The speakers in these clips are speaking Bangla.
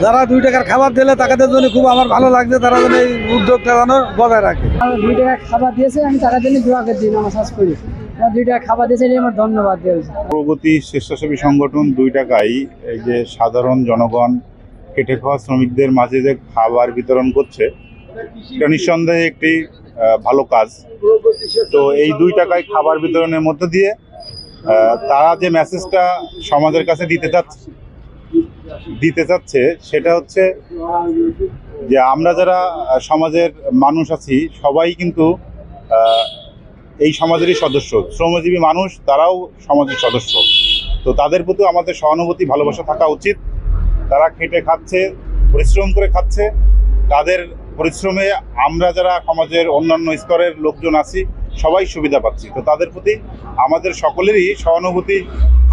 যারা 2 টাকার খাবার দিলে তাদের জন্য খুব আমার ভালো লাগছে, তারা যেন এই উদ্যোগটা যেন বজায় রাখে। 2 টাকা খাবার দিয়েছে, আমি তাদের জন্য দোয়া করছি, নামাজ করি। 2 টাকা খাবার দিয়েছে, আমার ধন্যবাদ দিয়েছে। প্রগতি স্বেচ্ছাসেবী সংগঠন 2 টাকায় এই যে সাধারণ জনগণ খেটে খাওয়া শ্রমিকদের মাঝে যে খাবার বিতরণ করছে, এটা নিঃসন্দেহে একটি ভালো কাজ। তো এই 2 টাকায় খাবার বিতরণের মধ্য দিয়ে তারা যে মেসেজটা সমাজের কাছে দিতে চাচ্ছে সেটা হচ্ছে যে আমরা যারা সমাজের মানুষ আছি সবাই কিন্তু এই সমাজেরই সদস্য, শ্রমজীবী মানুষ, তারাও সমাজের সদস্য। তো তাদের প্রতি আমাদের সহানুভূতি, ভালোবাসা থাকা উচিত। তারা খেটে খাচ্ছে, পরিশ্রম করে খাচ্ছে, তাদের পরিশ্রমে আমরা যারা সমাজের অন্যান্য স্তরের লোকজন আছি সবাই সুবিধা পাচ্ছি। তো তাদের প্রতি আমাদের সকলেরই সহানুভূতি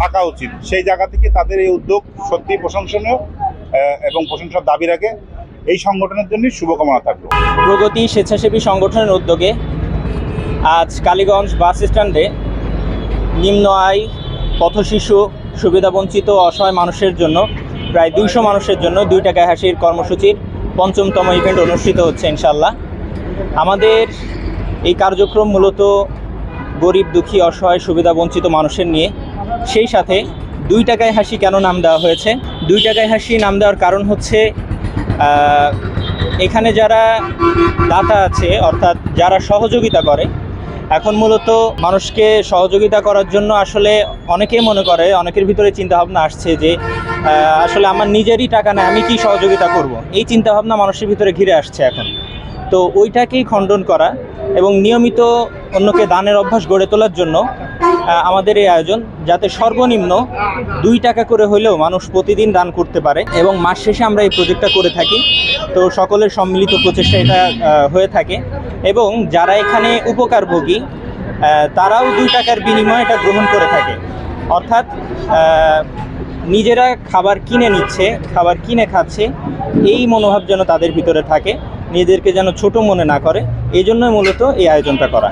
থাকা উচিত। সেই জায়গা থেকে তাদের এই উদ্যোগ সত্যি প্রশংসনীয় এবং প্রশংসার দাবি রাখে। এই সংগঠনের জন্য শুভকামনা থাকবে। প্রগতি স্বেচ্ছাসেবী সংগঠনের উদ্যোগে আজ কালীগঞ্জ বাস স্ট্যান্ডে নিম্ন আয়, পথশিশু, সুবিধাবঞ্চিত অসহায় মানুষের জন্য প্রায় 200 মানুষের জন্য 2 টাকায় হাসির কর্মসূচির 5ম ইভেন্ট অনুষ্ঠিত হচ্ছে ইনশাল্লাহ। আমাদের এই কার্যক্রম মূলত গরিব, দুঃখী, অসহায়, সুবিধাবঞ্চিত মানুষের নিয়ে। সেই সাথে 2 টাকায় হাসি কেন নাম দেওয়া হয়েছে? 2 টাকায় হাসি নাম দেওয়ার কারণ হচ্ছে এখানে যারা দাতা আছে, অর্থাৎ যারা সহযোগিতা করে, এখন মূলত মানুষকে সহযোগিতা করার জন্য আসলে অনেকেই মনে করে, অনেকের ভিতরে চিন্তাভাবনা আসছে যে আসলে আমার নিজেরই টাকা নেই, আমি কি সহযোগিতা করব, এই চিন্তাভাবনা মানুষের ভিতরে ঘিরে আসছে এখন। তো ওইটাকেই খণ্ডন করা এবং নিয়মিত অন্যকে দানের অভ্যাস গড়ে তোলার জন্য আমাদের এই আয়োজন, যাতে সর্বনিম্ন 2 টাকা করে হলেও মানুষ প্রতিদিন দান করতে পারে। এবং মাস শেষে আমরা এই প্রজেক্টটা করে থাকি। তো সকলের সম্মিলিত প্রচেষ্টা এটা হয়ে থাকে এবং যারা এখানে উপকারভোগী তারাও 2 টাকার বিনিময়ে এটা গ্রহণ করে থাকে। অর্থাৎ নিজেরা খাবার কিনে নিচ্ছে, খাবার কিনে খাচ্ছে, এই মনোভাব যেন তাদের ভিতরে থাকে, নিজেদেরকে যেন ছোট মনে না করে, এই জন্যই মূলত এই আয়োজনটা করা।